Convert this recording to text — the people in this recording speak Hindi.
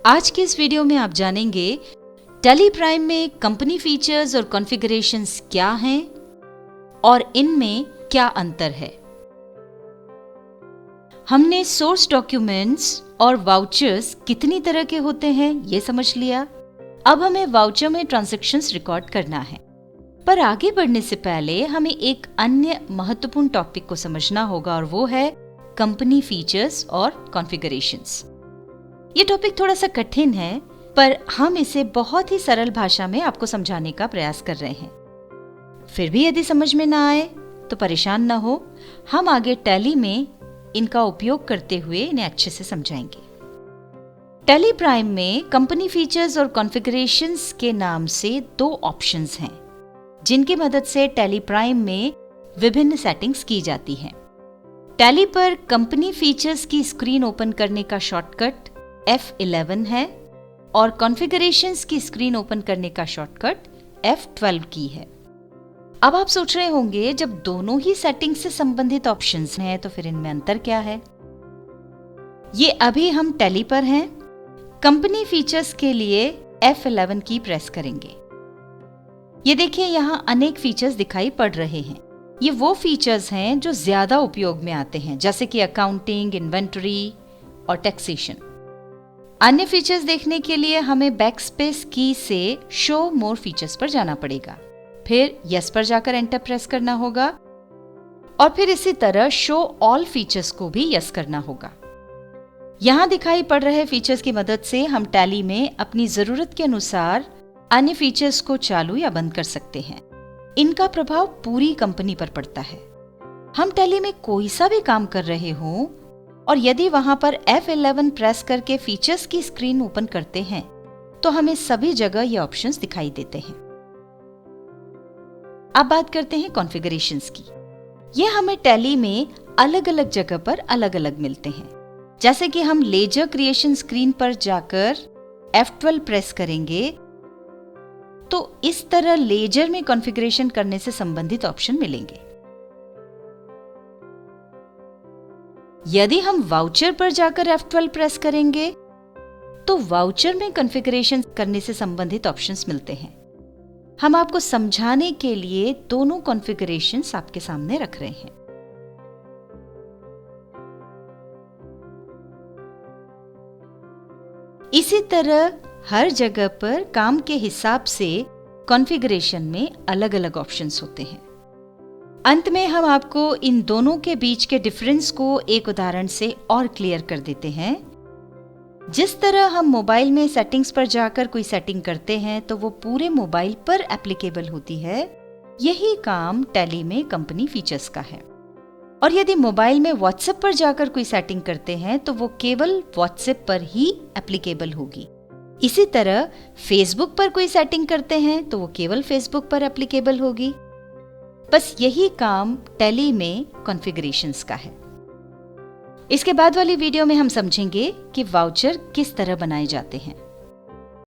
आज के इस वीडियो में आप जानेंगे टैली प्राइम में कंपनी फीचर्स और कॉन्फ़िगरेशंस क्या हैं और इनमें क्या अंतर है। हमने सोर्स डॉक्यूमेंट्स और वाउचर्स कितनी तरह के होते हैं ये समझ लिया। अब हमें वाउचर में ट्रांजैक्शंस रिकॉर्ड करना है, पर आगे बढ़ने से पहले हमें एक अन्य महत्वपूर्ण टॉपिक को समझना होगा और वो है कंपनी फीचर्स और कॉन्फ़िगरेशंस। ये टॉपिक थोड़ा सा कठिन है, पर हम इसे बहुत ही सरल भाषा में आपको समझाने का प्रयास कर रहे हैं। फिर भी यदि समझ में ना आए तो परेशान ना हो, हम आगे टैली में इनका उपयोग करते हुए इन्हें अच्छे से समझाएंगे। टैली प्राइम में कंपनी फीचर्स और कॉन्फ़िगरेशंस के नाम से दो ऑप्शंस हैं, जिनकी मदद से टैली प्राइम में विभिन्न सेटिंग्स की जाती हैं। टैली पर कंपनी फीचर्स की स्क्रीन ओपन करने का शॉर्टकट F11 है और कॉन्फ़िगरेशंस की स्क्रीन ओपन करने का शॉर्टकट F12 की है। अब आप सोच रहे होंगे, जब दोनों ही सेटिंग से संबंधित ऑप्शंस हैं तो फिर इनमें अंतर क्या है। ये अभी हम टैली पर हैं। कंपनी फीचर्स के लिए F11 की प्रेस करेंगे। ये देखिए, यहाँ अनेक फीचर्स दिखाई पड़ रहे हैं। ये वो फीचर्स हैं जो ज्यादा उपयोग में आते हैं, जैसे कि अकाउंटिंग, इन्वेंटरी और टैक्सेशन। अन्य फीचर्स देखने के लिए हमें बैकस्पेस की से शो मोर फीचर्स पर जाना पड़ेगा, फिर यस पर जाकर एंटर प्रेस करना होगा और फिर इसी तरह शो ऑल फीचर्स को भी यस करना होगा। यहाँ दिखाई पड़ रहे फीचर्स की मदद से हम टैली में अपनी जरूरत के अनुसार अन्य फीचर्स को चालू या बंद कर सकते हैं। इनका प्रभाव पूरी कंपनी पर पड़ता है। हम टैली में कोई सा भी काम कर रहे हों और यदि वहां पर F11 प्रेस करके फीचर्स की स्क्रीन ओपन करते हैं तो हमें सभी जगह ये ऑप्शंस दिखाई देते हैं। अब बात करते हैं कॉन्फ़िगरेशंस की। ये हमें टैली में अलग अलग जगह पर अलग अलग मिलते हैं। जैसे कि हम लेजर क्रिएशन स्क्रीन पर जाकर F12 प्रेस करेंगे तो इस तरह लेजर में कॉन्फ़िगरेशन करने से संबंधित ऑप्शन मिलेंगे। यदि हम वाउचर पर जाकर F12 प्रेस करेंगे तो वाउचर में कॉन्फ़िगरेशन करने से संबंधित ऑप्शंस मिलते हैं। हम आपको समझाने के लिए दोनों कॉन्फ़िगरेशंस आपके सामने रख रहे हैं। इसी तरह हर जगह पर काम के हिसाब से कॉन्फ़िगरेशन में अलग अलग ऑप्शंस होते हैं। अंत में हम आपको इन दोनों के बीच के डिफरेंस को एक उदाहरण से और क्लियर कर देते हैं। जिस तरह हम मोबाइल में सेटिंग्स पर जाकर कोई सेटिंग करते हैं तो वो पूरे मोबाइल पर एप्लीकेबल होती है, यही काम टैली में कंपनी फीचर्स का है। और यदि मोबाइल में व्हाट्सएप पर जाकर कोई सेटिंग करते हैं तो वो केवल व्हाट्सएप पर ही एप्लीकेबल होगी। इसी तरह फेसबुक पर कोई सेटिंग करते हैं तो वो केवल फेसबुक पर एप्लीकेबल होगी। बस यही काम टैली में कॉन्फ़िगरेशंस का है। इसके बाद वाली वीडियो में हम समझेंगे कि वाउचर किस तरह बनाए जाते हैं।